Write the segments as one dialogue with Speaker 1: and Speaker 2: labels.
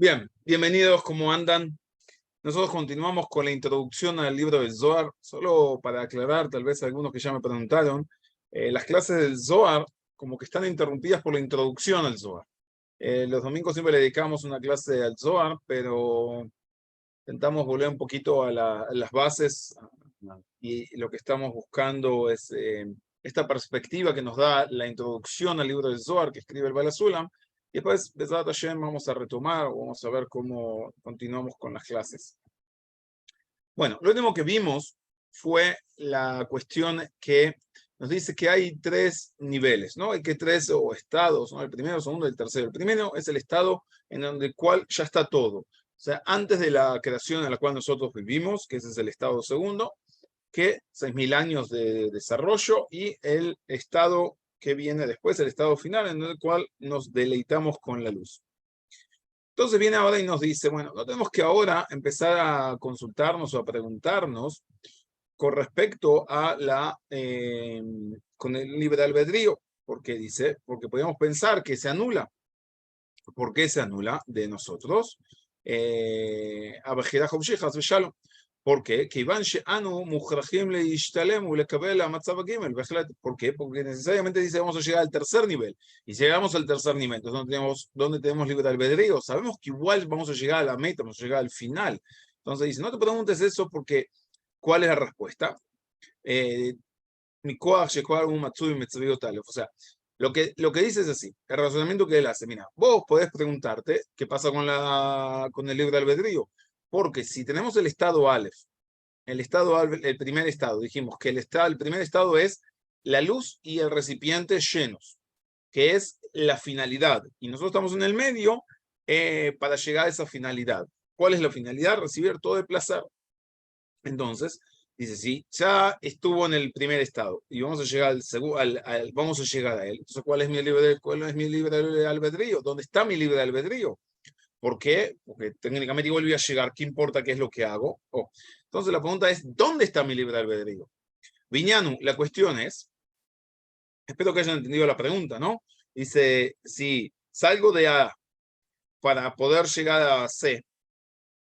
Speaker 1: Bien, bienvenidos, ¿cómo andan? Nosotros continuamos con la introducción al libro del Zohar. Solo para aclarar, tal vez algunos que ya me preguntaron, las clases del Zohar como que están interrumpidas por la introducción al Zohar. Los domingos siempre le dedicamos una clase al Zohar, pero intentamos volver un poquito a las bases y lo que estamos buscando es esta perspectiva que nos da la introducción al libro del Zohar que escribe el Baal HaSulam. Y después, Bezrat Hashem, vamos a retomar o vamos a ver cómo continuamos con las clases. Bueno, lo último que vimos fue la cuestión que nos dice que hay tres niveles, ¿no? Hay que tres o estados, ¿no? El primero, el segundo y el tercero. El primero es el estado en el cual ya está todo. O sea, antes de la creación en la cual nosotros vivimos, que ese es el estado segundo, que 6.000 años de desarrollo, y el estado que viene después, el estado final, en el cual nos deleitamos con la luz. Entonces viene ahora y nos dice, bueno, no tenemos que ahora empezar a consultarnos o a preguntarnos con respecto a con el libre albedrío. ¿Por qué dice? Porque podemos pensar que se anula. ¿Por qué se anula de nosotros? ¿Por qué? ¿Por qué? Porque necesariamente dice vamos a llegar al tercer nivel. Y si llegamos al tercer nivel, entonces ¿dónde tenemos libre albedrío? Sabemos que igual vamos a llegar a la meta, vamos a llegar al final. Entonces dice, no te preguntes eso porque, ¿cuál es la respuesta? O sea, lo que dice es así, el razonamiento que él hace, mira, vos podés preguntarte qué pasa con el libre albedrío, porque si tenemos el estado Aleph, el primer estado, dijimos que el primer estado es la luz y el recipiente llenos, que es la finalidad, y nosotros estamos en el medio para llegar a esa finalidad. ¿Cuál es la finalidad? Recibir todo el placer. Entonces, dice, sí, ya estuvo en el primer estado y vamos a llegar vamos a llegar a él. Entonces, ¿cuál es mi libre albedrío? ¿Dónde está mi libre albedrío? ¿Por qué? Porque técnicamente igual voy a llegar. ¿Qué importa qué es lo que hago? Entonces, la pregunta es, ¿dónde está mi libre albedrío? Viñanu, la cuestión es, espero que hayan entendido la pregunta, ¿no? Dice, si salgo de A para poder llegar a C,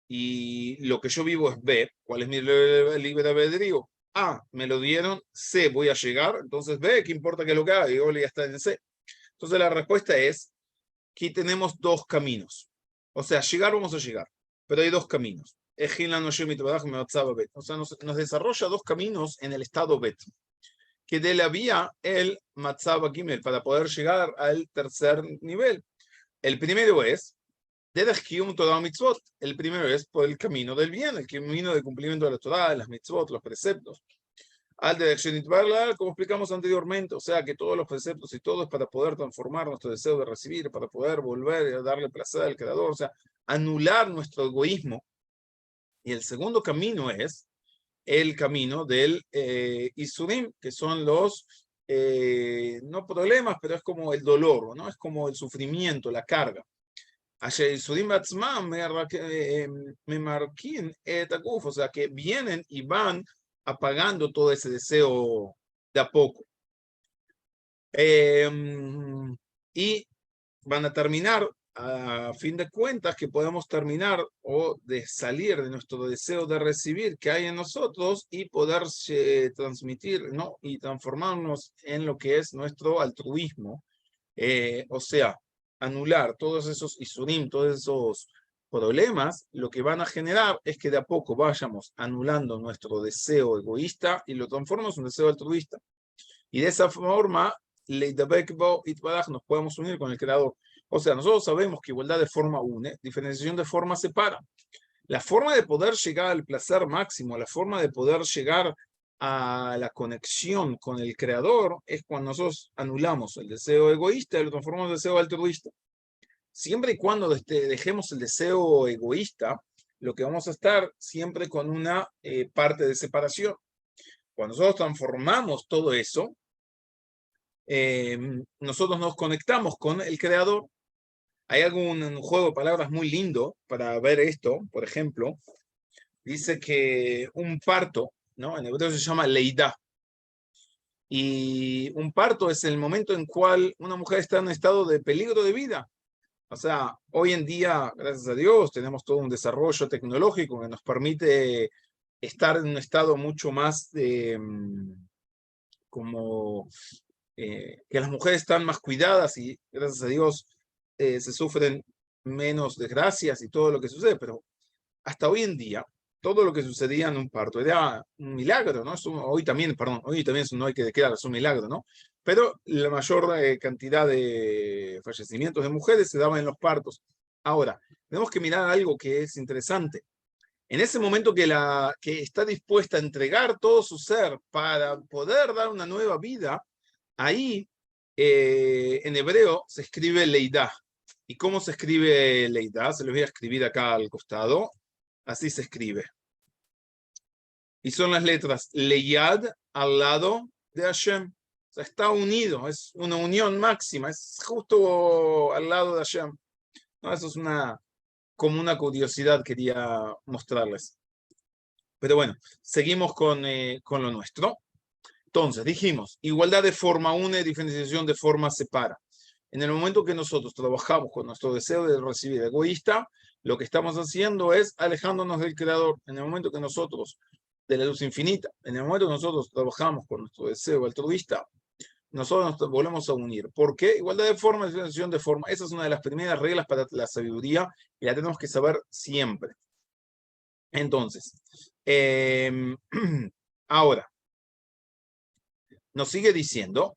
Speaker 1: y lo que yo vivo es B, ¿cuál es mi libre albedrío? A, me lo dieron, C, voy a llegar, entonces B, ¿qué importa qué es lo que haga? Yo ya está en C. Entonces la respuesta es, aquí tenemos dos caminos. O sea, llegar vamos a llegar, pero hay dos caminos. O sea, nos desarrolla dos caminos en el estado Bet, que de la vía el Matzaba Gimel, para poder llegar al tercer nivel. El primero es el primero es por el camino del bien, el camino de cumplimiento de la Torah, de las mitzvot, los preceptos. Al de como explicamos anteriormente, o sea que todos los preceptos y todo es para poder transformar nuestro deseo de recibir, para poder volver a darle placer al Creador, o sea, anular nuestro egoísmo. Y el segundo camino es el camino del Isurim, que son los, no problemas, pero es como el dolor, ¿no? Es como el sufrimiento, la carga. O sea, que vienen y van apagando todo ese deseo de a poco. Y van a terminar, a fin de cuentas, que podemos terminar o de salir de nuestro deseo de recibir que hay en nosotros y poder transmitir, ¿no? Y transformarnos en lo que es nuestro altruismo. O sea, anular todos esos isurim, todos esos problemas, lo que van a generar es que de a poco vayamos anulando nuestro deseo egoísta y lo transformamos en un deseo altruista. Y de esa forma, nos podemos unir con el Creador. O sea, nosotros sabemos que igualdad de forma une, diferenciación de forma separa. La forma de poder llegar al placer máximo, la forma de poder llegar a la conexión con el Creador es cuando nosotros anulamos el deseo egoísta y lo transformamos en deseo altruista. Siempre y cuando dejemos el deseo egoísta, lo que vamos a estar siempre con una parte de separación. Cuando nosotros transformamos todo eso, nosotros nos conectamos con el Creador. Hay un juego de palabras muy lindo para ver esto. Por ejemplo, dice que un parto, ¿no? En hebreo se llama leidá. Y un parto es el momento en cual una mujer está en un estado de peligro de vida. O sea, hoy en día, gracias a Dios, tenemos todo un desarrollo tecnológico que nos permite estar en un estado mucho más como que las mujeres están más cuidadas y gracias a Dios se sufren menos desgracias y todo lo que sucede, pero hasta hoy en día, todo lo que sucedía en un parto era un milagro, ¿no? Hoy también, perdón, hoy también no hay que declarar, es un milagro, ¿no? Pero la mayor cantidad de fallecimientos de mujeres se daba en los partos. Ahora, tenemos que mirar algo que es interesante. En ese momento que está dispuesta a entregar todo su ser para poder dar una nueva vida, ahí en hebreo se escribe Leidá. ¿Y cómo se escribe Leidá? Se lo voy a escribir acá al costado. Así se escribe. Y son las letras Leyad al lado de Hashem. O sea, está unido, es una unión máxima, es justo al lado de Hashem. No, eso es como una curiosidad quería mostrarles. Pero bueno, seguimos con lo nuestro. Entonces, dijimos, igualdad de forma une, diferenciación de forma separa. En el momento que nosotros trabajamos con nuestro deseo de recibir egoísta, lo que estamos haciendo es alejándonos del Creador. En el momento que nosotros, de la luz infinita, en el momento que nosotros trabajamos con nuestro deseo altruista, nosotros nos volvemos a unir. ¿Por qué? Igualdad de forma, diferenciación de forma. Esa es una de las primeras reglas para la sabiduría y la tenemos que saber siempre. Entonces, ahora, nos sigue diciendo,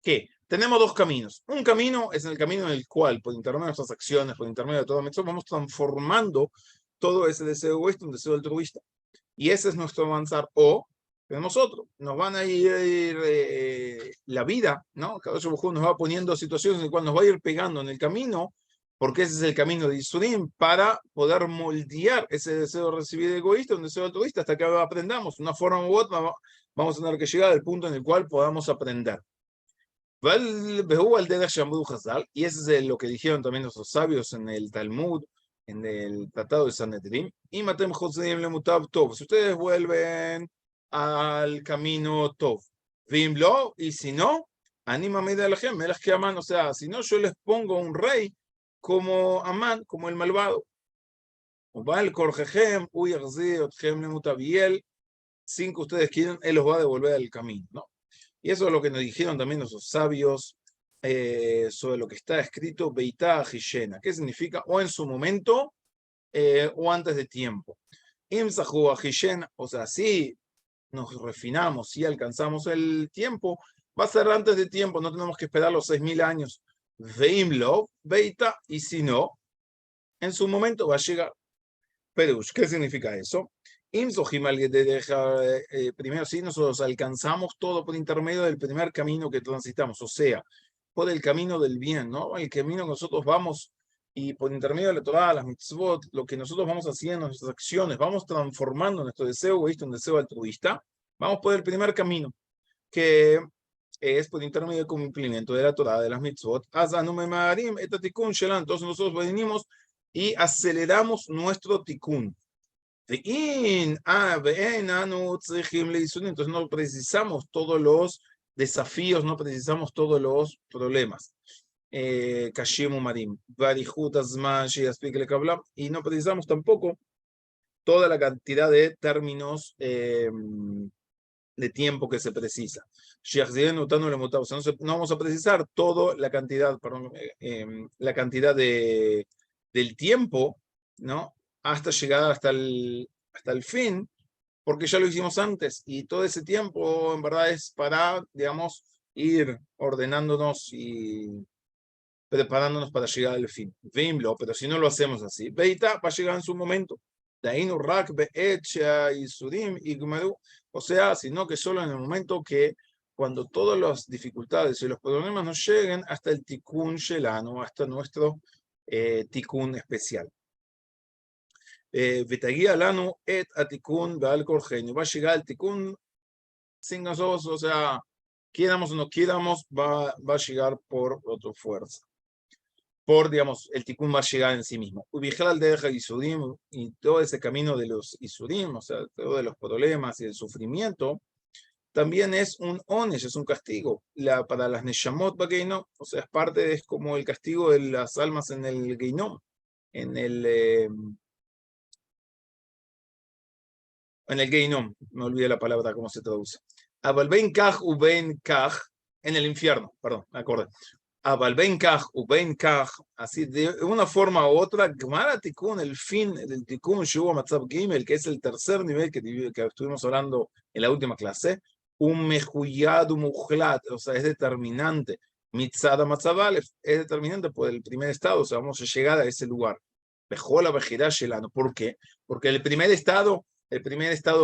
Speaker 1: que tenemos dos caminos. Un camino es el camino en el cual, por intermedio de nuestras acciones, por intermedio de todo eso, vamos transformando todo ese deseo egoísta en un deseo altruista. Y ese es nuestro avanzar. O tenemos otro. Nos van a ir la vida, ¿no? Cada uno nos va poniendo situaciones en las cuales nos va a ir pegando en el camino, porque ese es el camino de Isurim, para poder moldear ese deseo de recibir egoísta, un deseo altruista, hasta que aprendamos. Una forma u otra, vamos a tener que llegar al punto en el cual podamos aprender. Y ese es lo que dijeron también nuestros sabios en el Talmud, en el Tratado de Sanedrín. Y Matem Joseim le Mutav Tov. Si ustedes vuelven al camino Tov, Vimlo, y si no, anímame de la gente, me las que aman. O sea, si no, yo les pongo un rey como Amán, como el malvado. Ubal Korjejem, Uyarzi, Otjem le Mutav. Y él, sin que ustedes quieran, él los va a devolver al camino, ¿no? Y eso es lo que nos dijeron también nuestros sabios sobre lo que está escrito Beitá Hishena. ¿Qué significa? O en su momento o antes de tiempo. Imsahu Hishena, o sea, si nos refinamos, si alcanzamos el tiempo, va a ser antes de tiempo, no tenemos que esperar los 6.000 años. Veimlo, Beitá, y si no, en su momento va a llegar. Perush, ¿qué significa eso? Primero, sí, nosotros alcanzamos todo por intermedio del primer camino que transitamos, o sea, por el camino del bien, ¿no? El camino que nosotros vamos y por intermedio de la Torah, las mitzvot, lo que nosotros vamos haciendo, nuestras acciones, vamos transformando nuestro deseo egoísta en un deseo altruista, vamos por el primer camino, que es por intermedio del cumplimiento de la Torah, de las mitzvot. Entonces nosotros venimos y aceleramos nuestro tikkun. Entonces no precisamos todos los desafíos, no precisamos todos los problemas. Y no precisamos tampoco toda la cantidad de términos de tiempo que se precisa. No vamos a precisar toda la cantidad, perdón, la cantidad del tiempo, ¿no? Hasta llegar hasta el fin, porque ya lo hicimos antes, y todo ese tiempo en verdad es para, digamos, ir ordenándonos y preparándonos para llegar al fin. Vimlo, pero si no lo hacemos así, Beita va a llegar en su momento. O sea, sino que solo en el momento que cuando todas las dificultades y los problemas nos lleguen hasta el tikkun shelano, hasta nuestro tikkun especial. Vetaguía lano et atikun beal korgenio. Va a llegar el tikkun sin nosotros, o sea, quieramos o no quieramos, va a llegar por otra fuerza. Digamos, el tikkun va a llegar en sí mismo. Ubijal deja Isurim y todo ese camino de los Isurim, o sea, todo de los problemas y el sufrimiento, también es un onesh, es un castigo. Para las Neshamot Bageinom, o sea, es parte, es como el castigo de las almas en el Geinom, en el Geinom, me olvidé la palabra, cómo se traduce. Abal ben kaj u ben kaj, en el infierno, perdón, me acordé. Abal ben kaj u ben kaj, así de una forma u otra, Gemara Tikkun, el fin del Tikkun Shuva Matzav Gimel, que es el tercer nivel que estuvimos hablando en la última clase, un mejuyad, un mujlat, o sea, es determinante. Mitzada Matzav Aleph, es determinante por el primer estado, o sea, vamos a llegar a ese lugar. Bejola Bejirá Shelano, ¿por qué? Porque el primer estado,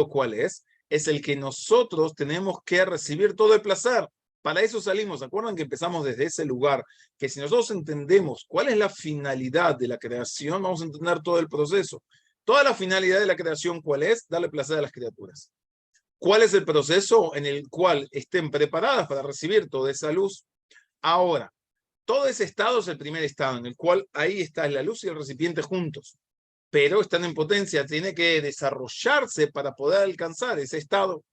Speaker 1: ¿cuál es? Es el que nosotros tenemos que recibir todo el placer. Para eso salimos. ¿Se acuerdan que empezamos desde ese lugar? Que si nosotros entendemos cuál es la finalidad de la creación, vamos a entender todo el proceso. Toda la finalidad de la creación, ¿cuál es? Darle placer a las criaturas. ¿Cuál es el proceso en el cual estén preparadas para recibir toda esa luz? Ahora, todo ese estado es el primer estado, en el cual ahí está la luz y el recipiente juntos. Pero están en potencia, tiene que desarrollarse para poder alcanzar ese estado.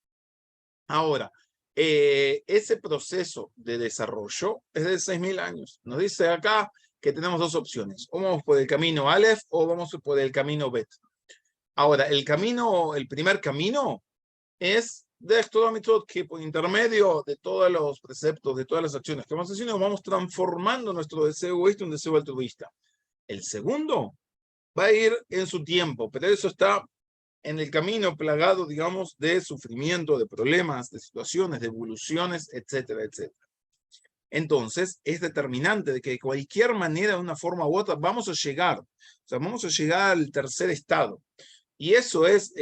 Speaker 1: Ahora, ese proceso de desarrollo es de 6.000 años. Nos dice acá que tenemos dos opciones. O vamos por el camino Aleph o vamos por el camino Bet. Ahora, el primer camino es de Torah Mitzvot, que por intermedio de todos los preceptos, de todas las acciones que vamos haciendo, vamos transformando nuestro deseo egoísta en un deseo altruista. El segundo va a ir en su tiempo, pero eso está en el camino plagado, digamos, de sufrimiento, de problemas, de situaciones, de evoluciones, etcétera, etcétera. Entonces, es determinante de que de cualquier manera, de una forma u otra, vamos a llegar. O sea, vamos a llegar al tercer estado. Y eso es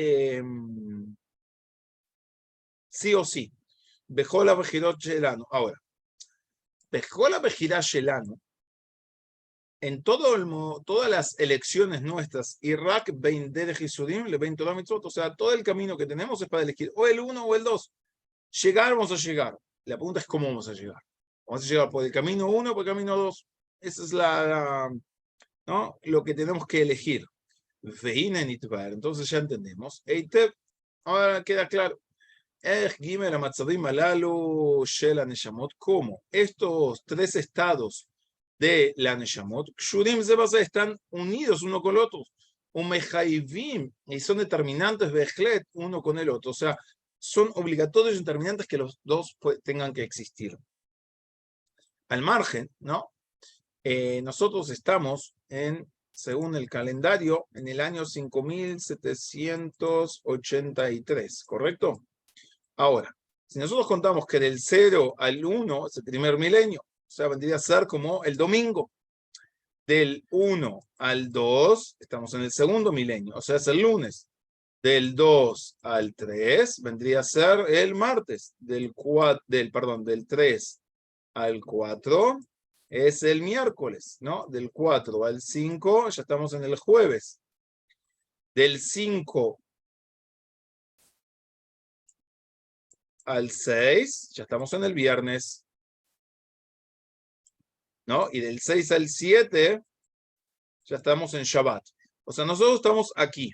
Speaker 1: sí o sí. Bejola Bejirot Shelano. Ahora, Bejola Bejirá Shelano, en todas las elecciones nuestras, Irak, Bein Derech Yisurim, le Bein Torah Mitzvot, o sea, todo el camino que tenemos es para elegir o el uno o el dos. Llegar, vamos a llegar. La pregunta es cómo vamos a llegar. Vamos a llegar por el camino 1 o por el camino 2. Esa es ¿no? Lo que tenemos que elegir. Entonces ya entendemos. Eiteb, ahora queda claro. ¿Cómo? Estos tres estados de la Neshamot, Kshurim Zebazé, están unidos uno con el otro. Un Mejaivim, y son determinantes, Bechlet, uno con el otro. O sea, son obligatorios y determinantes que los dos tengan que existir. Al margen, ¿no? Nosotros estamos según el calendario, en el año 5783, ¿correcto? Ahora, si nosotros contamos que del 0 al 1 es el primer milenio, o sea, vendría a ser como el domingo. Del 1 al 2 estamos en el segundo milenio, o sea, es el lunes. Del 2 al 3 vendría a ser el martes. Del 3 al 4 es el miércoles, ¿no? Del 4 al 5 ya estamos en el jueves. Del 5 al 6 ya estamos en el viernes, ¿no? Y del 6 al 7 ya estamos en Shabbat. O sea, nosotros estamos aquí.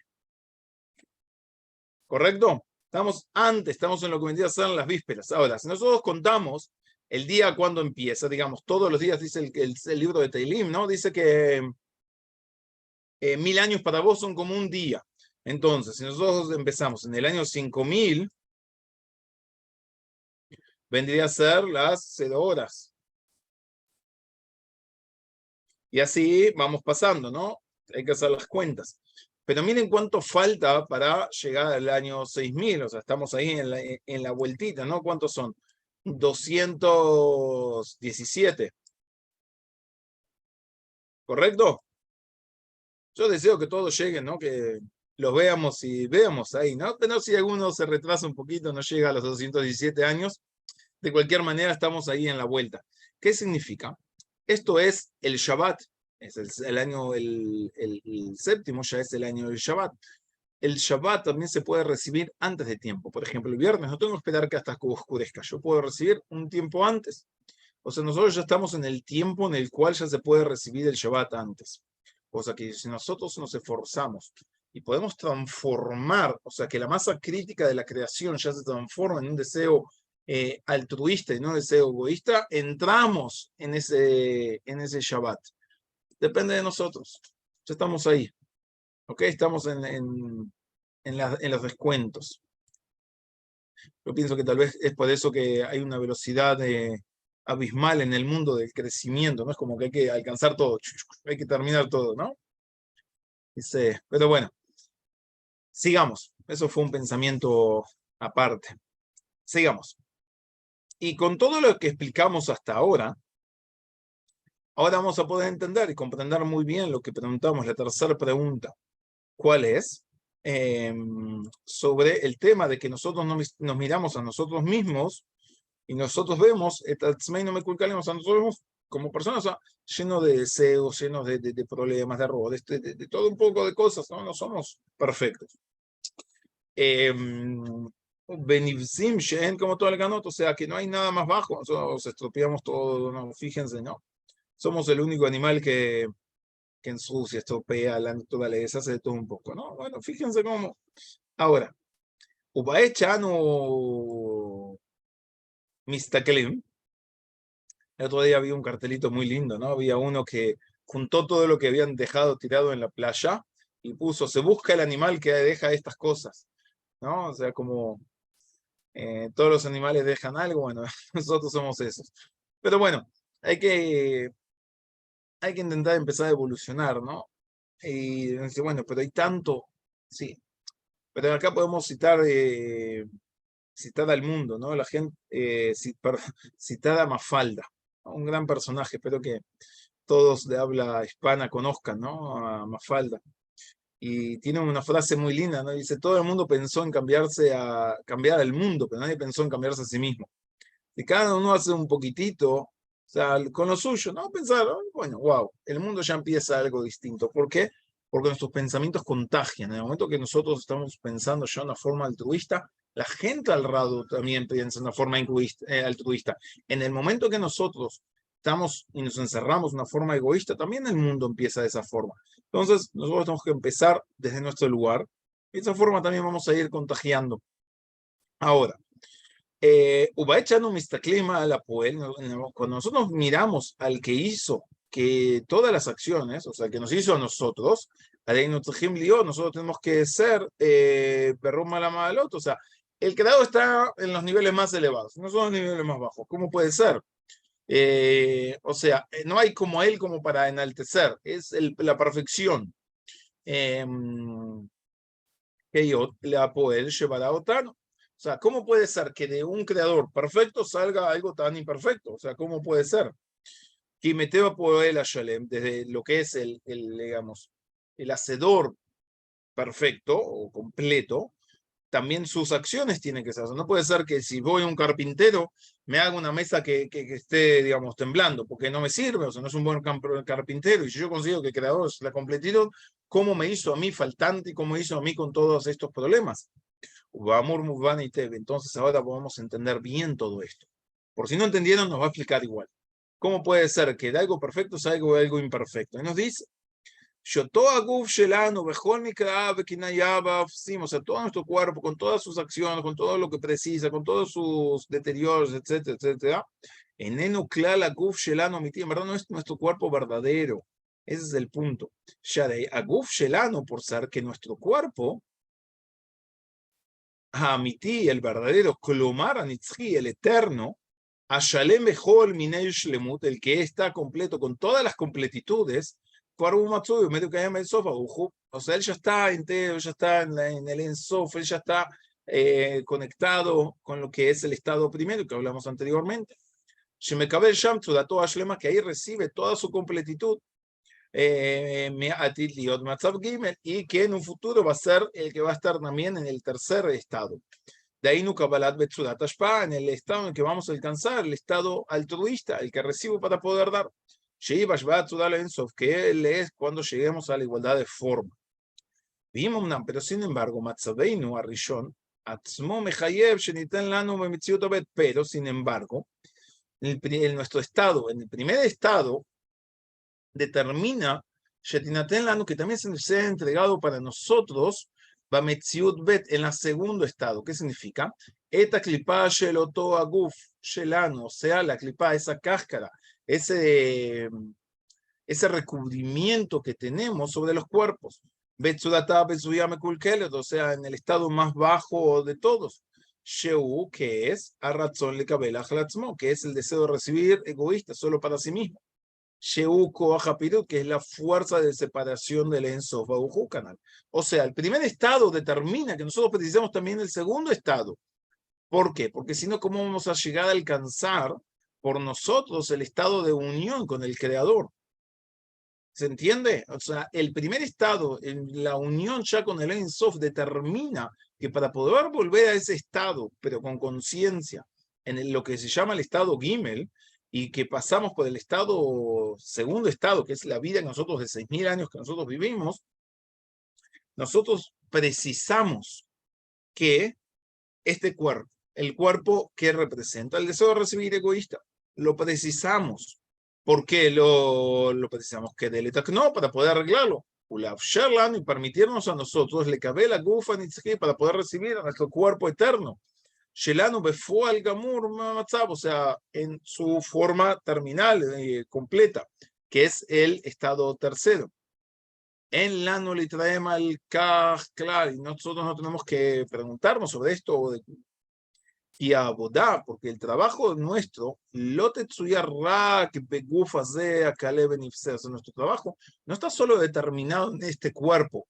Speaker 1: ¿Correcto? Estamos en lo que vendría a ser las vísperas. Ahora, si nosotros contamos el día cuando empieza, digamos, todos los días, dice el libro de Teilim, ¿no? Dice que 1000 años para vos son como un día. Entonces, si nosotros empezamos en el año 5000, vendría a ser las 0 horas. Y así vamos pasando, ¿no? Hay que hacer las cuentas. Pero miren cuánto falta para llegar al año 6000. O sea, estamos ahí en la vueltita, ¿no? ¿Cuántos son? 217. ¿Correcto? Yo deseo que todos lleguen, ¿no? Que los veamos y veamos ahí, ¿no? Pero si alguno se retrasa un poquito, no llega a los 217 años, de cualquier manera estamos ahí en la vuelta. ¿Qué significa? Esto es el Shabbat. Es el año, el séptimo ya es el año del Shabbat. El Shabbat también se puede recibir antes de tiempo. Por ejemplo, el viernes no tengo que esperar que hasta que oscurezca. Yo puedo recibir un tiempo antes. O sea, nosotros ya estamos en el tiempo en el cual ya se puede recibir el Shabbat antes. O sea que si nosotros nos esforzamos y podemos transformar, o sea, que la masa crítica de la creación ya se transforma en un deseo altruista y no deseo egoísta, entramos en ese Shabbat. Depende de nosotros. Ya estamos ahí. ¿Ok? Estamos en los descuentos. Yo pienso que tal vez es por eso que hay una velocidad abismal en el mundo del crecimiento, ¿no? Es como que hay que alcanzar todo, hay que terminar todo, ¿no? Dice, pero bueno, sigamos. Eso fue un pensamiento aparte. Sigamos. Y con todo lo que explicamos hasta ahora, ahora vamos a poder entender y comprender muy bien lo que preguntamos, la tercera pregunta. ¿Cuál es? Sobre el tema de que nosotros nos miramos a nosotros mismos y nosotros vemos, no me culcalemos, a nosotros vemos como personas llenos de deseos, llenos de problemas, de errores, de todo un poco de cosas, ¿no? No somos perfectos. Benivsim, Shen, como todo el ganot, o sea que no hay nada más bajo, nosotros estropeamos todo, no, fíjense, ¿no? Somos el único animal que ensucia, estropea la naturaleza, hace de todo un poco, ¿no? Bueno, fíjense cómo. Ahora, Ubaechano Mistaklim, el otro día había un cartelito muy lindo, ¿no? Había uno que juntó todo lo que habían dejado tirado en la playa y puso, se busca el animal que deja estas cosas, ¿no? O sea, como todos los animales dejan algo, bueno, nosotros somos esos. Pero bueno, hay que intentar empezar a evolucionar, ¿no? Y bueno, pero hay tanto, sí. Pero acá podemos citar al mundo, ¿no? La gente, citar a Mafalda, ¿no? Un gran personaje, espero que todos de habla hispana conozcan, ¿no? A Mafalda. Y tiene una frase muy linda, ¿no? Dice, todo el mundo pensó en cambiar el mundo, pero nadie pensó en cambiarse a sí mismo. Si cada uno hace un poquitito, o sea, con lo suyo, ¿no? Pensar, oh, bueno, wow, el mundo ya empieza algo distinto. ¿Por qué? Porque nuestros pensamientos contagian. En el momento que nosotros estamos pensando ya de una forma altruista, la gente al lado también piensa de una forma altruista. En el momento que nosotros estamos y nos encerramos de una forma egoísta, también el mundo empieza de esa forma. Entonces, nosotros tenemos que empezar desde nuestro lugar y de esa forma también vamos a ir contagiando. Ahora, cuando nosotros miramos al que hizo que todas las acciones, o sea, que nos hizo a nosotros, nosotros tenemos que ser o sea, el creador está en los niveles más elevados, no son los niveles más bajos. ¿Cómo puede ser? O sea, no hay como él como para enaltecer, es la perfección. Que la Poel llevará a Otano. O sea, ¿cómo puede ser que de un creador perfecto salga algo tan imperfecto? O sea, ¿cómo puede ser? Que meteba Poel a Shalem, desde lo que es digamos, el hacedor perfecto o completo, también sus acciones tienen que ser. O sea, no puede ser que si voy a un carpintero, me haga una mesa que esté, digamos, temblando, porque no me sirve, o sea, no es un buen carpintero. Y si yo consigo que el creador es la completitud, ¿cómo me hizo a mí faltante y cómo hizo a mí con todos estos problemas? Entonces ahora podemos entender bien todo esto. Por si no entendieron, nos va a explicar igual. ¿Cómo puede ser que de algo perfecto salga algo imperfecto? Y nos dice, o sea, todo nuestro cuerpo, con todas sus acciones, con todo lo que precisa, con todos sus deterioros, etcétera, etcétera, en verdad no es nuestro cuerpo verdadero. Ese es el punto. Ya de aguf shelano, por ser que nuestro cuerpo Hamití, el verdadero, Klomar Anitzchi, el eterno, Ashalem Bechol Minei Shlemut, el que está completo con todas las completitudes, medio que el Sofa, o sea, él ya está entero, ya está en el Ensof, él ya está conectado con lo que es el estado primero que hablamos anteriormente. Shemekabel Sham Tzudato Ashlema, que ahí recibe toda su completitud. Y que en un futuro va a ser el que va a estar también en el tercer estado. De ahí en el estado en el que vamos a alcanzar, el estado altruista, el que recibo para poder dar. Que él es cuando lleguemos a la igualdad de forma. Pero sin embargo, pero sin embargo, en nuestro estado, en el primer estado, determina Shetinaten lanu, que también se sea entregado para nosotros, Bametziut Bet, en el segundo estado. ¿Qué significa? Eta klipa sheloto aguf shelanu, o sea, la klipa, esa cáscara, ese recubrimiento que tenemos sobre los cuerpos. Betsudata Betsuyame Kulkelet, o sea, en el estado más bajo de todos. Sheu, que es Arratzon le Kabela Halatzmo, que es el deseo de recibir egoísta, solo para sí mismo. Sheu Koachapirut, que es la fuerza de separación del Ensof Baujú Canal. O sea, el primer estado determina que nosotros precisamos también el segundo estado. ¿Por qué? Porque si no, ¿cómo vamos a llegar a alcanzar por nosotros el estado de unión con el Creador? ¿Se entiende? O sea, el primer estado en la unión ya con el Ein Sof determina que para poder volver a ese estado, pero con conciencia, en lo que se llama el estado Gimel, y que pasamos por el estado, segundo estado, que es la vida que nosotros de 6.000 años que nosotros vivimos, nosotros precisamos que este cuerpo, el cuerpo que representa el deseo de recibir egoísta, lo precisamos. ¿Por qué lo precisamos? Que no para poder arreglarlo. Y permitirnos a nosotros le cabe la gufa para poder recibir a nuestro cuerpo eterno. Shelanu befual gamur matzab, o sea, en su forma terminal, completa, que es el estado tercero. En la no le traemos al claro, y nosotros no tenemos que preguntarnos sobre esto o de y a Abodá, porque el trabajo nuestro, nuestro trabajo no está solo determinado en este cuerpo.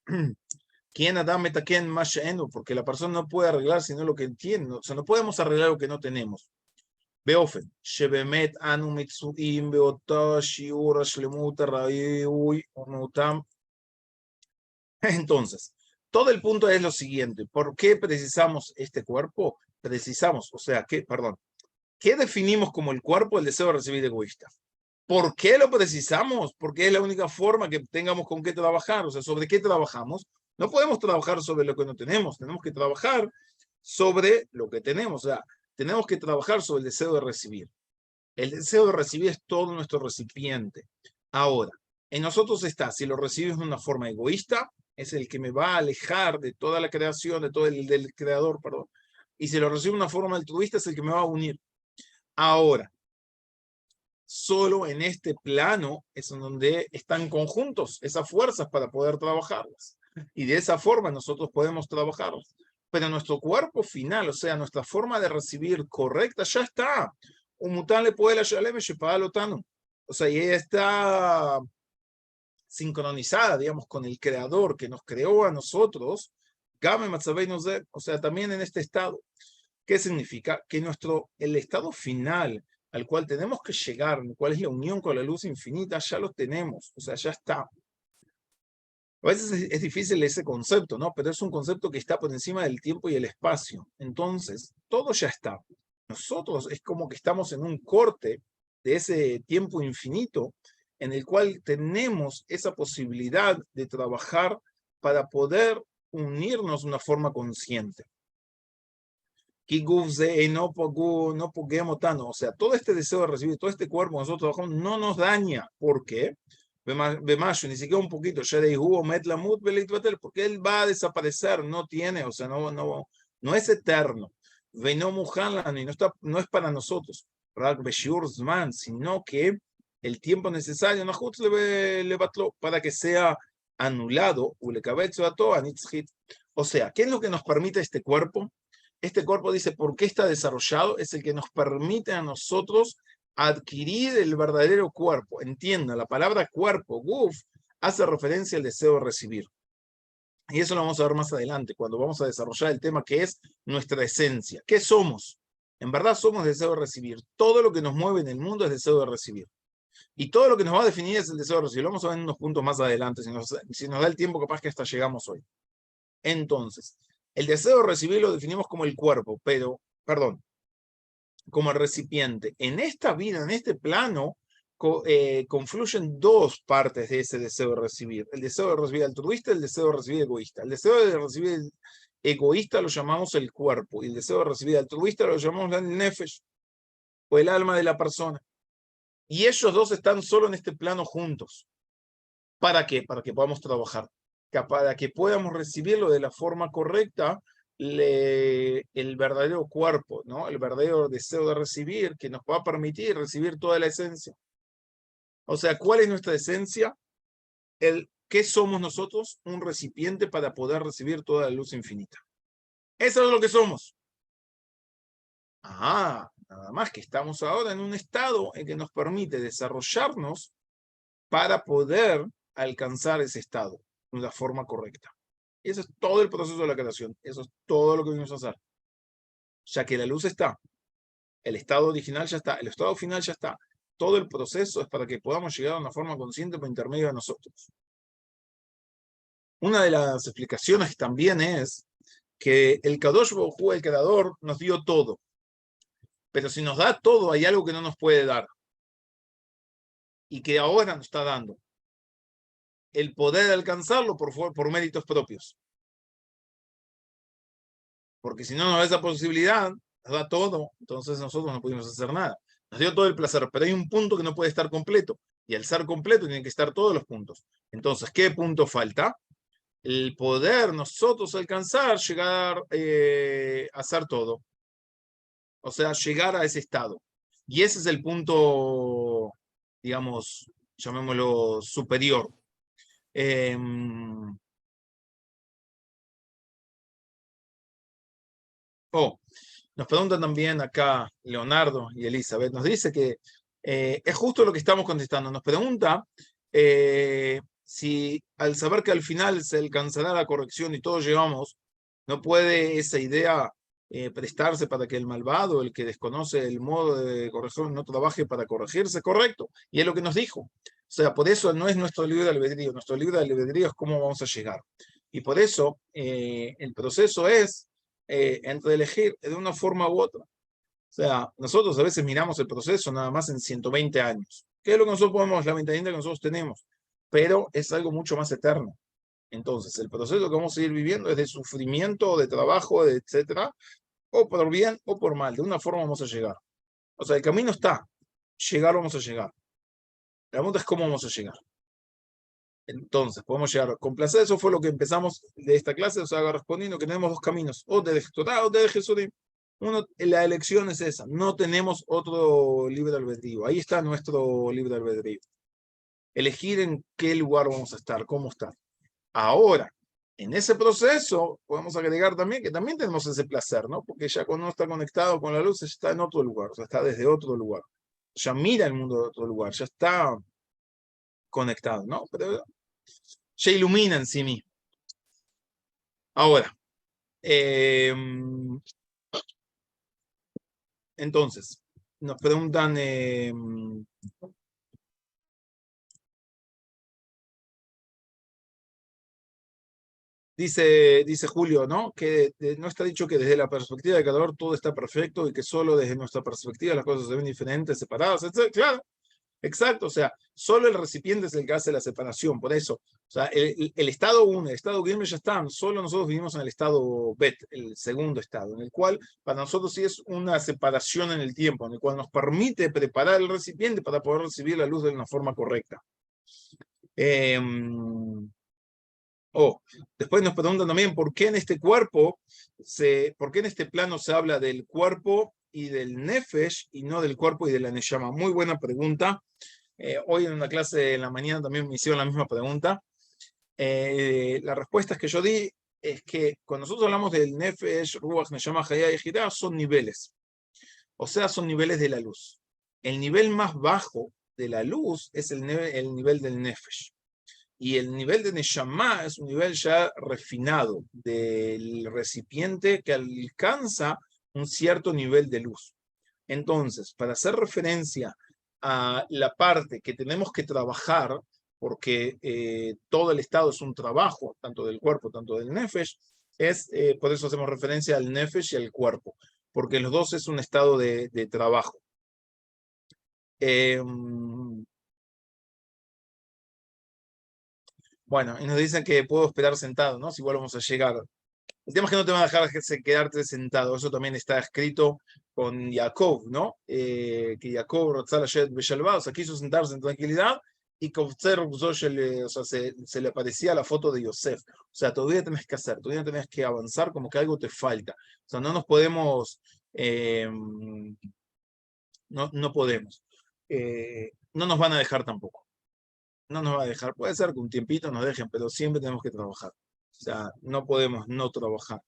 Speaker 1: ¿Quién Adam etaken mashaenu? Porque la persona no puede arreglar sino lo que entiende. O sea, no podemos arreglar lo que no tenemos. Beofen, shebemet anu mitzuim beotah shiur shlemut raiui unutam. Entonces, todo el punto es lo siguiente. ¿Por qué precisamos este cuerpo? Precisamos, o sea, ¿qué definimos como el cuerpo? El deseo de recibir egoísta. ¿Por qué lo precisamos? Porque es la única forma que tengamos con qué trabajar. O sea, ¿sobre qué trabajamos? No podemos trabajar sobre lo que no tenemos. Tenemos que trabajar sobre lo que tenemos. O sea, tenemos que trabajar sobre el deseo de recibir. El deseo de recibir es todo nuestro recipiente. Ahora, en nosotros está, si lo recibes de una forma egoísta, es el que me va a alejar de toda la creación, de todo el del creador, perdón. Y si lo recibo de una forma altruista, es el que me va a unir. Ahora, solo en este plano es en donde están conjuntos esas fuerzas para poder trabajarlas. Y de esa forma nosotros podemos trabajarlas. Pero nuestro cuerpo final, o sea, nuestra forma de recibir correcta, ya está. Un mután le puede la shalem y o sea, y ella está sincronizada, digamos, con el creador que nos creó a nosotros, Game Matzabei Nozer, o sea, también en este estado. ¿Qué significa? Que el estado final al cual tenemos que llegar, cuál es la unión con la luz infinita, ya lo tenemos, o sea, ya está. A veces es difícil ese concepto, ¿no? Pero es un concepto que está por encima del tiempo y el espacio. Entonces, todo ya está. Nosotros es como que estamos en un corte de ese tiempo infinito en el cual tenemos esa posibilidad de trabajar para poder unirnos de una forma consciente. O sea, todo este deseo de recibir, todo este cuerpo que nosotros trabajamos no nos daña. ¿Por qué? Ni siquiera un poquito, porque él va a desaparecer, no tiene, o sea, no es eterno. Y no es para nosotros, sino que el tiempo necesario para que sea anulado. O sea, ¿qué es lo que nos permite este cuerpo? Este cuerpo dice, ¿por qué está desarrollado? Es el que nos permite a nosotros adquirir el verdadero cuerpo. Entienda, la palabra cuerpo, guf, hace referencia al deseo de recibir. Y eso lo vamos a ver más adelante, cuando vamos a desarrollar el tema que es nuestra esencia. ¿Qué somos? En verdad somos deseo de recibir. Todo lo que nos mueve en el mundo es deseo de recibir. Y todo lo que nos va a definir es el deseo de recibir. Lo vamos a ver en unos puntos más adelante, si nos da el tiempo capaz que hasta llegamos hoy. Entonces, el deseo de recibir lo definimos como el cuerpo, como el recipiente. En esta vida, en este plano, confluyen dos partes de ese deseo de recibir. El deseo de recibir altruista y el deseo de recibir egoísta. El deseo de recibir egoísta lo llamamos el cuerpo y el deseo de recibir altruista lo llamamos el nefesh o el alma de la persona. Y ellos dos están solo en este plano juntos. ¿Para qué? Para que podamos trabajar, para que podamos recibirlo de la forma correcta, el verdadero cuerpo, ¿no? El verdadero deseo de recibir, que nos va a permitir recibir toda la esencia. O sea, ¿cuál es nuestra esencia? ¿Qué somos nosotros? Un recipiente para poder recibir toda la luz infinita. Eso es lo que somos. Nada más que estamos ahora en un estado en que nos permite desarrollarnos para poder alcanzar ese estado de la forma correcta. Y eso es todo el proceso de la creación. Eso es todo lo que venimos a hacer. Ya que la luz está, el estado original ya está, el estado final ya está. Todo el proceso es para que podamos llegar a una forma consciente por intermedio de nosotros. Una de las explicaciones también es que el Kadosh Baruj Hu, el creador, nos dio todo. Pero si nos da todo, hay algo que no nos puede dar. Y que ahora nos está dando. El poder alcanzarlo por méritos propios. Porque si no nos da esa posibilidad, nos da todo, entonces nosotros no pudimos hacer nada. Nos dio todo el placer, pero hay un punto que no puede estar completo. Y al ser completo tienen que estar todos los puntos. Entonces, ¿qué punto falta? El poder nosotros alcanzar, llegar a hacer todo. O sea, llegar a ese estado. Y ese es el punto, digamos, llamémoslo superior. Nos preguntan también acá Leonardo y Elizabeth, nos dice que es justo lo que estamos contestando. Nos pregunta si al saber que al final se alcanzará la corrección y todos llegamos, ¿no puede esa idea prestarse para que el malvado, el que desconoce el modo de corrección, no trabaje para corregirse? Correcto. Y es lo que nos dijo. O sea, por eso no es nuestro libre albedrío. Nuestro libre albedrío es cómo vamos a llegar. Y por eso el proceso es entre elegir de una forma u otra. O sea, nosotros a veces miramos el proceso nada más en 120 años, que es lo que nosotros podemos, la mentalidad que nosotros tenemos, pero es algo mucho más eterno. Entonces, el proceso que vamos a ir viviendo es de sufrimiento, de trabajo, de etcétera, o por bien o por mal, de una forma vamos a llegar. O sea, el camino está, llegar vamos a llegar. La pregunta es cómo vamos a llegar. Entonces, podemos llegar con placer. Eso fue lo que empezamos de esta clase, o sea, respondiendo que tenemos dos caminos, o de Torah o de Jesurim. La elección es esa, no tenemos otro libre albedrío. Ahí está nuestro libre albedrío. Elegir en qué lugar vamos a estar, cómo estar. Ahora, en ese proceso, podemos agregar también que también tenemos ese placer, ¿no? Porque ya cuando uno está conectado con la luz, está en otro lugar, o sea, está desde otro lugar. Ya mira el mundo de otro lugar, ya está conectado, ¿no? Pero ya ilumina en sí mismo. Ahora, entonces, nos preguntan, dice Julio, ¿no? Que no está dicho que desde la perspectiva del creador todo está perfecto y que solo desde nuestra perspectiva las cosas se ven diferentes, separadas, etc. Claro, exacto, o sea, solo el recipiente es el que hace la separación, por eso, o sea, el estado 1, el estado Gimel ya están, solo nosotros vivimos en el estado Bet, el segundo estado, en el cual para nosotros sí es una separación en el tiempo, en el cual nos permite preparar el recipiente para poder recibir la luz de una forma correcta. Después nos preguntan también por qué en este cuerpo, por qué en este plano se habla del cuerpo y del nefesh y no del cuerpo y de la neshama. Muy buena pregunta. Hoy en una clase en la mañana también me hicieron la misma pregunta. La respuesta que yo di es que cuando nosotros hablamos del nefesh, ruach, neshama, hayah y jirah, son niveles. O sea, son niveles de la luz. El nivel más bajo de la luz es el nivel del nefesh. Y el nivel de Neshama es un nivel ya refinado del recipiente que alcanza un cierto nivel de luz. Entonces, para hacer referencia a la parte que tenemos que trabajar, porque todo el estado es un trabajo, tanto del cuerpo, tanto del nefesh, por eso hacemos referencia al nefesh y al cuerpo, porque los dos es un estado de trabajo. Bueno, y nos dicen que puedo esperar sentado, ¿no? Si igual vamos a llegar. El tema es que no te van a dejar quedarte sentado. Eso también está escrito con Jacob, ¿no? Que Jacob, o sea, quiso sentarse en tranquilidad y o sea, se le aparecía la foto de Yosef. O sea, todavía tenés que hacer, todavía tenés que avanzar como que algo te falta. O sea, no nos podemos, no podemos. No nos van a dejar tampoco. No nos va a dejar. Puede ser que un tiempito nos dejen, pero siempre tenemos que trabajar. O sea, no podemos no trabajar.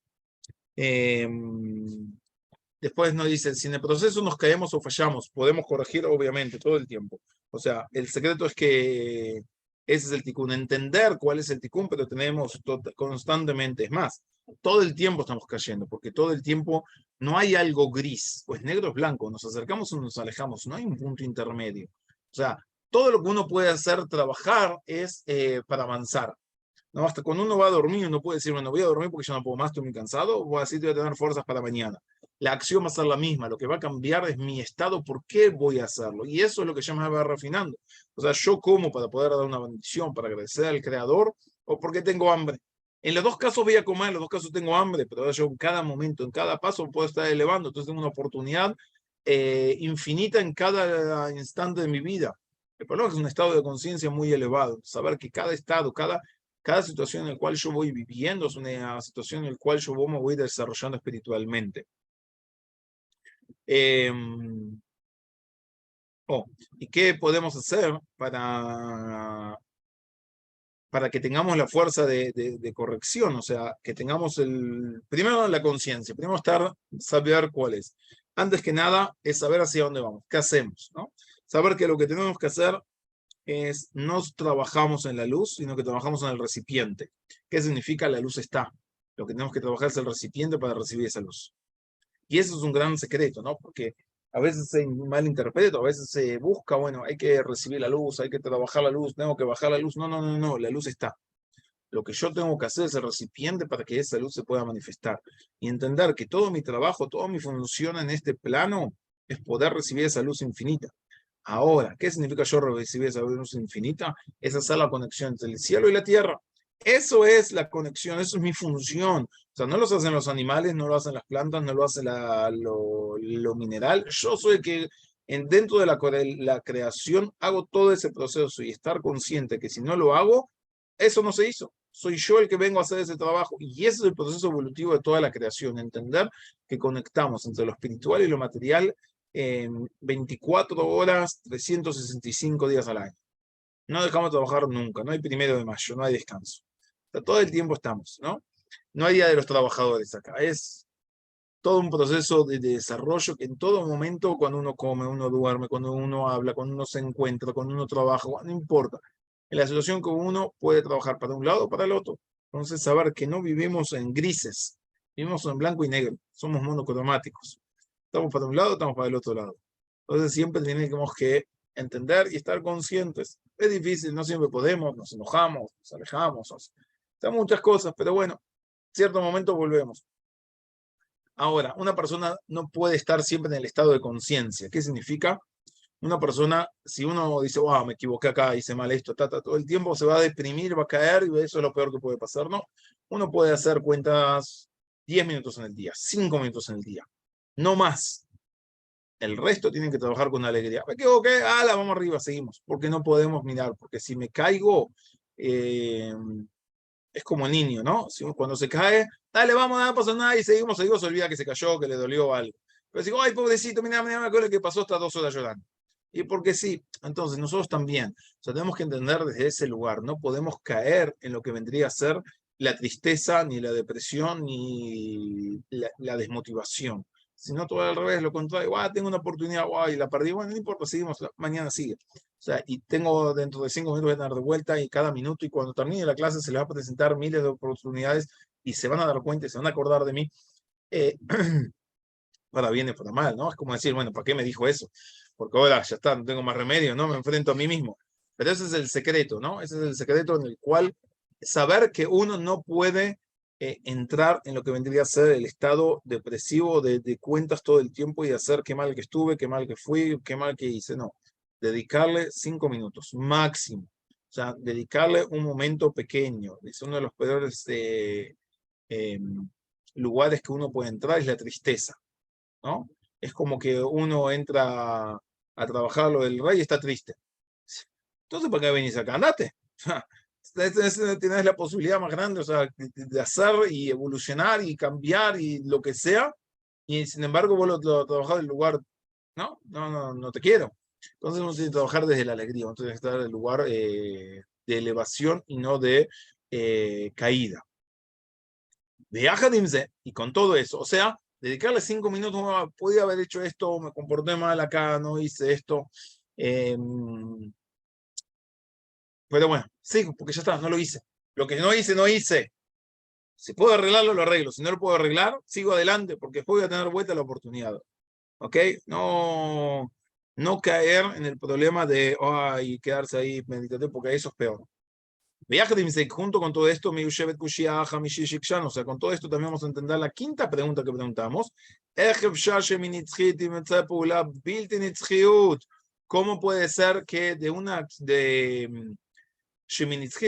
Speaker 1: Después nos dicen, si en el proceso nos caemos o fallamos, podemos corregir, obviamente, todo el tiempo. O sea, el secreto es que ese es el tikkun, entender cuál es el tikkun, pero tenemos constantemente, es más, todo el tiempo estamos cayendo, porque todo el tiempo no hay algo gris, pues negro es blanco, nos acercamos o nos alejamos, no hay un punto intermedio. O sea, todo lo que uno puede hacer, trabajar, es para avanzar. No, hasta cuando uno va a dormir, uno puede decir, bueno, voy a dormir porque ya no puedo más, estoy muy cansado, o así voy a tener fuerzas para mañana. La acción va a ser la misma, lo que va a cambiar es mi estado, por qué voy a hacerlo. Y eso es lo que ya me va refinando. O sea, yo como para poder dar una bendición, para agradecer al Creador, o porque tengo hambre. En los dos casos voy a comer, en los dos casos tengo hambre, pero yo en cada momento, en cada paso puedo estar elevando. Entonces tengo una oportunidad infinita en cada instante de mi vida. El problema es que es un estado de conciencia muy elevado. Saber que cada estado, cada situación en la cual yo voy viviendo es una situación en la cual yo me voy desarrollando espiritualmente. ¿Y qué podemos hacer para que tengamos la fuerza de corrección? O sea, que tengamos primero la conciencia, primero saber cuál es. Antes que nada, es saber hacia dónde vamos, qué hacemos, ¿no? Saber que lo que tenemos que hacer es no trabajamos en la luz, sino que trabajamos en el recipiente. ¿Qué significa? La luz está. Lo que tenemos que trabajar es el recipiente para recibir esa luz. Y eso es un gran secreto, ¿no? Porque a veces se malinterpreta, a veces se busca, bueno, hay que recibir la luz, hay que trabajar la luz, tengo que bajar la luz. No, no, no, no, la luz está. Lo que yo tengo que hacer es el recipiente para que esa luz se pueda manifestar. Y entender que todo mi trabajo, toda mi función en este plano es poder recibir esa luz infinita. Ahora, ¿qué significa yo recibir esa luz infinita? Es hacer la conexión entre el cielo y la tierra. Eso es la conexión, eso es mi función. O sea, no lo hacen los animales, no lo hacen las plantas, no lo hace lo mineral. Yo soy el que dentro de la creación hago todo ese proceso y estar consciente que si no lo hago, eso no se hizo. Soy yo el que vengo a hacer ese trabajo. Y ese es el proceso evolutivo de toda la creación. Entender que conectamos entre lo espiritual y lo material 24 horas, 365 días al año. No dejamos de trabajar nunca, no hay 1 de mayo, no hay descanso. O sea, todo el tiempo estamos, ¿no? No hay día de los trabajadores acá, es todo un proceso de desarrollo que en todo momento, cuando uno come, uno duerme, cuando uno habla, cuando uno se encuentra, cuando uno trabaja, no importa. En la situación que uno puede trabajar para un lado o para el otro. Entonces, saber que no vivimos en grises, vivimos en blanco y negro, somos monocromáticos. Estamos para un lado, estamos para el otro lado. Entonces siempre tenemos que entender y estar conscientes. Es difícil, no siempre podemos, nos enojamos, nos alejamos, muchas cosas, pero bueno, en cierto momento volvemos. Ahora, una persona no puede estar siempre en el estado de conciencia. ¿Qué significa? Una persona, si uno dice, wow, me equivoqué acá, hice mal esto, todo el tiempo se va a deprimir, va a caer y eso es lo peor que puede pasar, ¿no? Uno puede hacer cuentas 10 minutos en el día, 5 minutos en el día, no más. El resto tienen que trabajar con alegría. Me equivoqué, ala, vamos arriba, seguimos. Porque no podemos mirar, porque si me caigo, es como el niño, ¿no? Cuando se cae, dale, vamos, no pasa nada, y seguimos, se olvida que se cayó, que le dolió algo. Pero digo, ay, pobrecito, mira, me acuerdo que pasó hasta 2 horas llorando. Y porque sí, entonces nosotros también, o sea, tenemos que entender desde ese lugar, no podemos caer en lo que vendría a ser la tristeza, ni la depresión, ni la desmotivación, sino todo al revés, lo contrario, tengo una oportunidad, y la perdí, bueno, no importa, seguimos, mañana sigue. O sea, y tengo dentro de 5 minutos voy a estar de vuelta y cada minuto, y cuando termine la clase se les va a presentar miles de oportunidades y se van a dar cuenta y se van a acordar de mí, para bien y para mal, ¿no? Es como decir, bueno, ¿para qué me dijo eso? Porque ahora ya está, no tengo más remedio, ¿no? Me enfrento a mí mismo. Pero ese es el secreto, ¿no? Ese es el secreto en el cual saber que uno no puede entrar en lo que vendría a ser el estado depresivo de cuentas todo el tiempo y hacer qué mal que estuve, qué mal que fui, qué mal que hice. No, dedicarle 5 minutos máximo. O sea, dedicarle un momento pequeño. Es uno de los peores lugares que uno puede entrar, es la tristeza, ¿no? Es como que uno entra a trabajar lo del rey y está triste. Entonces, ¿para qué venís acá? Andate. Tienes la posibilidad más grande, o sea, de hacer y evolucionar y cambiar y lo que sea, y sin embargo vos lo trabajás del lugar, no te quiero. Entonces uno tiene que trabajar desde la alegría, uno tiene que estar en el lugar de elevación y no de caída. Viaja, dimse, y con todo eso, o sea, dedicarle 5 minutos, podía haber hecho esto, me comporté mal acá, no hice esto. Pero bueno, sigo, porque ya está, no lo hice. Lo que no hice, no hice. Si puedo arreglarlo, lo arreglo. Si no lo puedo arreglar, sigo adelante, porque después voy a tener vuelta la oportunidad. ¿Ok? No caer en el problema de quedarse ahí meditativo, porque eso es peor. Viaje de junto con todo esto, o sea, con todo esto también vamos a entender la quinta pregunta que preguntamos. ¿Cómo puede ser que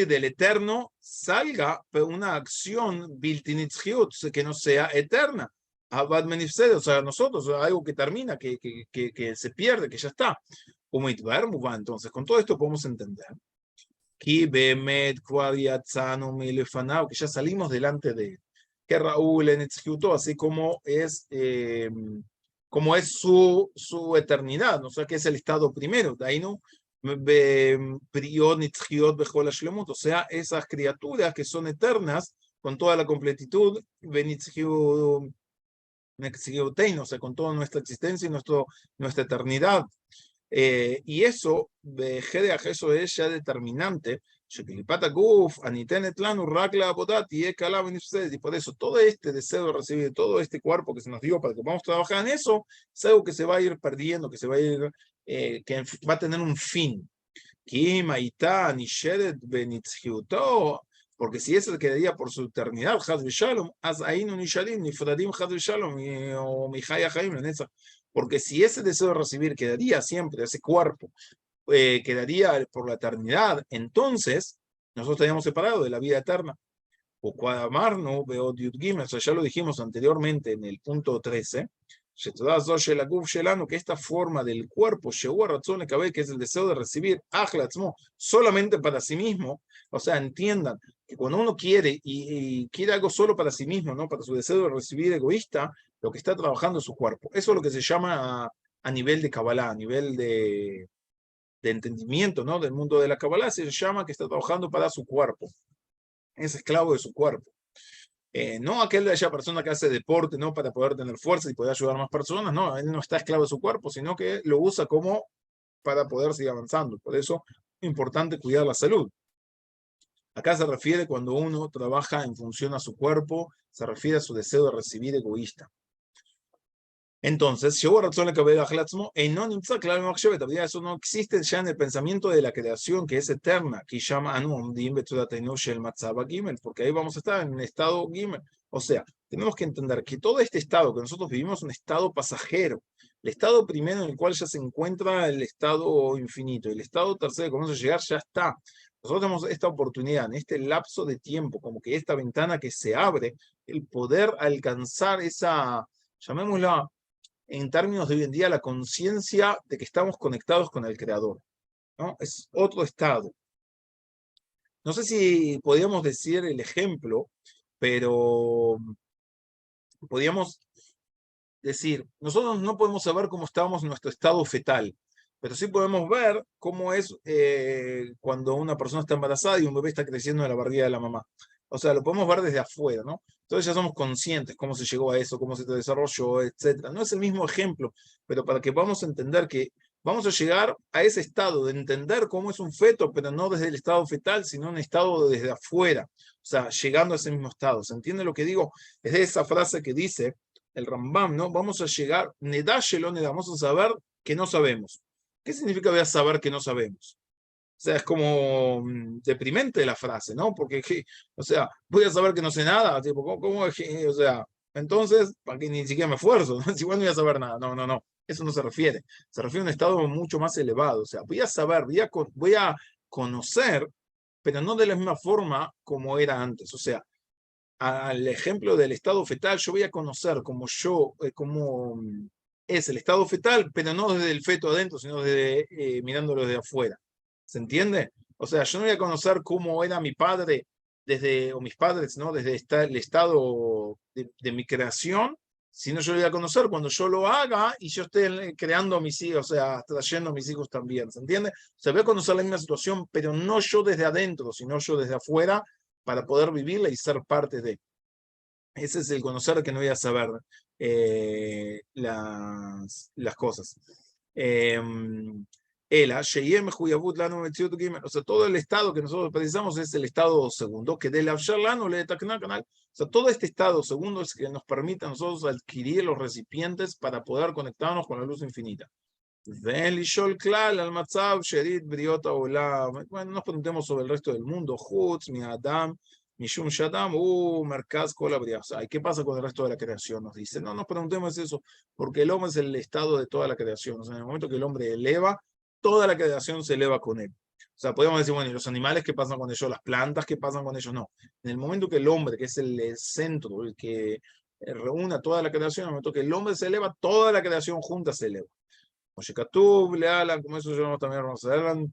Speaker 1: del eterno salga una acción que no sea eterna? O sea, nosotros, algo que termina, que se pierde, que ya está. Entonces, con todo esto podemos entender que ya salimos delante de él, que Raúl en Etzkiuto, así como es su eternidad, o sea, que es el estado primero, de ahí no, o sea, esas criaturas que son eternas con toda la completitud, o sea, con toda nuestra existencia y nuestra eternidad. Y eso, eso es ya determinante. Y por eso todo este deseo de recibir todo este cuerpo que se nos dio para que vamos a trabajar en eso, es algo que se va a ir perdiendo, que se va a ir, que va a tener un fin. Porque si ese quedaría por su eternidad, porque si ese deseo de recibir quedaría siempre, ese cuerpo quedaría por la eternidad, entonces nosotros estaríamos separados de la vida eterna. O cuadramarno, o sea, ya lo dijimos anteriormente en el punto 13, que esta forma del cuerpo, que es el deseo de recibir solamente para sí mismo, o sea, entiendan que cuando uno quiere y quiere algo solo para sí mismo, ¿no? Para su deseo de recibir egoísta, lo que está trabajando es su cuerpo. Eso es lo que se llama a nivel de Kabbalah, a nivel de entendimiento, ¿no? Del mundo de la Kabbalah, se llama que está trabajando para su cuerpo. Es esclavo de su cuerpo. No aquella persona que hace deporte, ¿no? Para poder tener fuerza y poder ayudar a más personas, no, él no está esclavo de su cuerpo, sino que lo usa como para poder seguir avanzando. Por eso es importante cuidar la salud. Acá se refiere cuando uno trabaja en función a su cuerpo, se refiere a su deseo de recibir egoísta. Entonces, eso no existe ya en el pensamiento de la creación, que es eterna, que llama porque ahí vamos a estar en un estado Gimel. O sea, tenemos que entender que todo este estado que nosotros vivimos es un estado pasajero. El estado primero en el cual ya se encuentra el estado infinito. El estado tercero que vamos a llegar ya está. Nosotros tenemos esta oportunidad, en este lapso de tiempo, como que esta ventana que se abre, el poder alcanzar esa, llamémosla, en términos de hoy en día, la conciencia de que estamos conectados con el Creador, ¿no? Es otro estado. No sé si podríamos decir el ejemplo, pero podríamos decir, nosotros no podemos saber cómo estábamos en nuestro estado fetal, pero sí podemos ver cómo es cuando una persona está embarazada y un bebé está creciendo en la barriga de la mamá. O sea, lo podemos ver desde afuera, ¿no? Entonces ya somos conscientes cómo se llegó a eso, cómo se desarrolló, etc. No es el mismo ejemplo, pero para que vamos a entender que vamos a llegar a ese estado de entender cómo es un feto, pero no desde el estado fetal, sino un estado desde afuera. O sea, llegando a ese mismo estado. ¿Se entiende lo que digo? Es de esa frase que dice el Rambam, ¿no? Vamos a llegar, vamos a saber que no sabemos. ¿Qué significa voy a saber que no sabemos? O sea, es como deprimente la frase, ¿no? Porque, o sea, voy a saber que no sé nada, tipo, o sea, entonces, para que ni siquiera me esfuerzo, ¿no? Si igual no voy a saber nada, no, eso no se refiere, se refiere a un estado mucho más elevado, o sea, voy a saber, voy a conocer, pero no de la misma forma como era antes, o sea, al ejemplo del estado fetal, yo voy a conocer cómo es el estado fetal, pero no desde el feto adentro, sino desde mirándolo desde afuera. ¿Se entiende? O sea, yo no voy a conocer cómo era mi padre o mis padres, ¿no? Desde el estado de mi creación, sino yo lo voy a conocer cuando yo lo haga y yo esté creando a mis hijos, o sea, trayendo a mis hijos también, ¿se entiende? O sea, voy a conocer la misma situación, pero no yo desde adentro, sino yo desde afuera para poder vivirla y ser parte de. Ese es el conocer que no voy a saber las cosas. O sea, todo el estado que nosotros precisamos es el estado segundo, que del Abshalano le canal. O sea, todo este estado segundo es que nos permite a nosotros adquirir los recipientes para poder conectarnos con la luz infinita. Bueno, no nos preguntemos sobre el resto del mundo. Chutz, mi Adam, Mishum Shadam, Merkaz, Kolabria. O sea, ¿qué pasa con el resto de la creación? Nos dice, no nos preguntemos eso, porque el hombre es el estado de toda la creación. O sea, en el momento que el hombre eleva, toda la creación se eleva con él. O sea, podemos decir, bueno, ¿y los animales qué pasan con ellos? ¿Las plantas qué pasan con ellos? No. En el momento que el hombre, que es el centro, el que reúne toda la creación, en el momento que el hombre se eleva, toda la creación junta se eleva. Como eso yo también vamos a ver,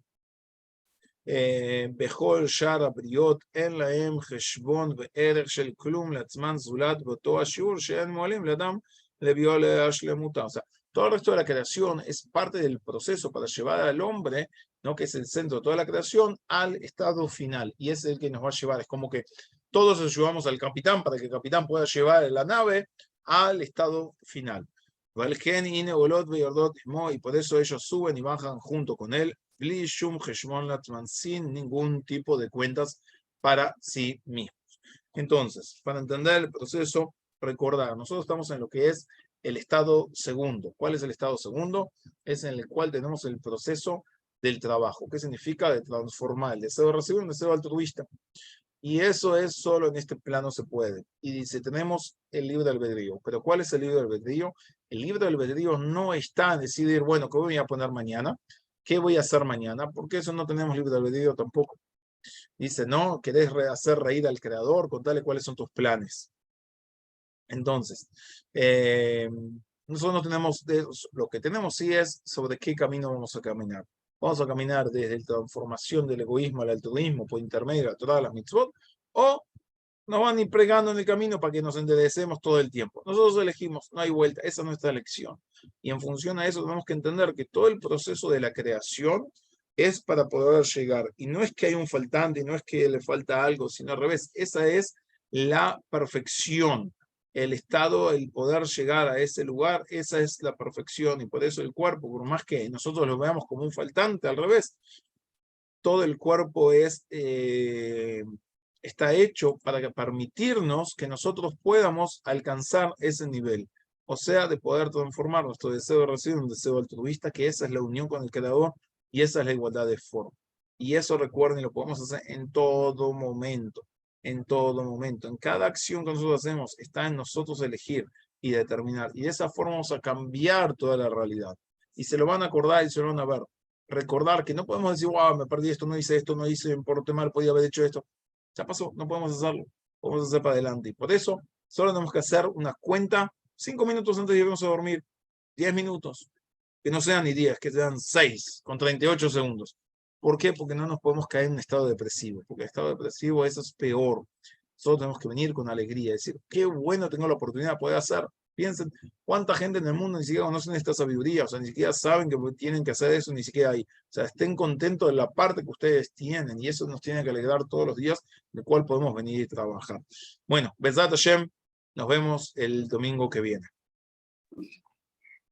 Speaker 1: בכל שאר הבריות אין להם חשבון וערך של כלום לעצמן זולת באותו השיעור שאין מועלים לאדם לביאו להשלמותה. O sea, todo el resto de la creación es parte del proceso para llevar al hombre, ¿no? Que es el centro de toda la creación, al estado final. Y es el que nos va a llevar. Es como que todos ayudamos al capitán para que el capitán pueda llevar la nave al estado final. Y por eso ellos suben y bajan junto con él, sin ningún tipo de cuentas para sí mismos. Entonces, para entender el proceso, recordar, nosotros estamos en lo que es el estado segundo. ¿Cuál es el estado segundo? Es en el cual tenemos el proceso del trabajo. ¿Qué significa? De transformar el deseo de recibir en un deseo altruista. Y eso es solo en este plano se puede. Y dice, tenemos el libre albedrío. ¿Pero cuál es el libre albedrío? El libre albedrío no está en decidir, bueno, ¿qué voy a poner mañana? ¿Qué voy a hacer mañana? Porque eso no tenemos libre albedrío tampoco. Dice, no, querés hacer reír al creador, contale cuáles son tus planes. Entonces, nosotros no tenemos, lo que tenemos sí es sobre qué camino vamos a caminar. Vamos a caminar desde la transformación del egoísmo al altruismo por intermedio de la Torah, las mitzvot, o nos van a ir pregando en el camino para que nos enderecemos todo el tiempo. Nosotros elegimos, no hay vuelta, esa es nuestra elección. Y en función a eso tenemos que entender que todo el proceso de la creación es para poder llegar. Y no es que hay un faltante, y no es que le falta algo, sino al revés. Esa es la perfección. El estado, el poder llegar a ese lugar, esa es la perfección. Y por eso el cuerpo, por más que nosotros lo veamos como un faltante, al revés, todo el cuerpo está hecho para permitirnos que nosotros podamos alcanzar ese nivel. O sea, de poder transformar nuestro deseo de recibir en un deseo altruista, que esa es la unión con el Creador y esa es la igualdad de forma. Y eso recuerden, lo podemos hacer en todo momento. En todo momento. En cada acción que nosotros hacemos está en nosotros elegir y determinar. Y de esa forma vamos a cambiar toda la realidad. Y se lo van a acordar y se lo van a ver. Recordar que no podemos decir, wow, me perdí esto, no hice, me porté mal, podía haber hecho esto. Ya pasó, no podemos hacerlo. Podemos hacer para adelante. Y por eso solo tenemos que hacer una cuenta 5 minutos antes de irnos a dormir. 10 minutos. Que no sean ni 10, que sean 6 con 38 segundos. ¿Por qué? Porque no nos podemos caer en un estado depresivo, porque el estado depresivo eso es peor. Solo tenemos que venir con alegría, decir, qué bueno tengo la oportunidad de poder hacer. Piensen, cuánta gente en el mundo ni siquiera conocen esta sabiduría, o sea, ni siquiera saben que tienen que hacer eso, ni siquiera hay. O sea, estén contentos de la parte que ustedes tienen, y eso nos tiene que alegrar todos los días, de cual podemos venir y trabajar. Bueno, Bezat Hashem, nos vemos el domingo que viene.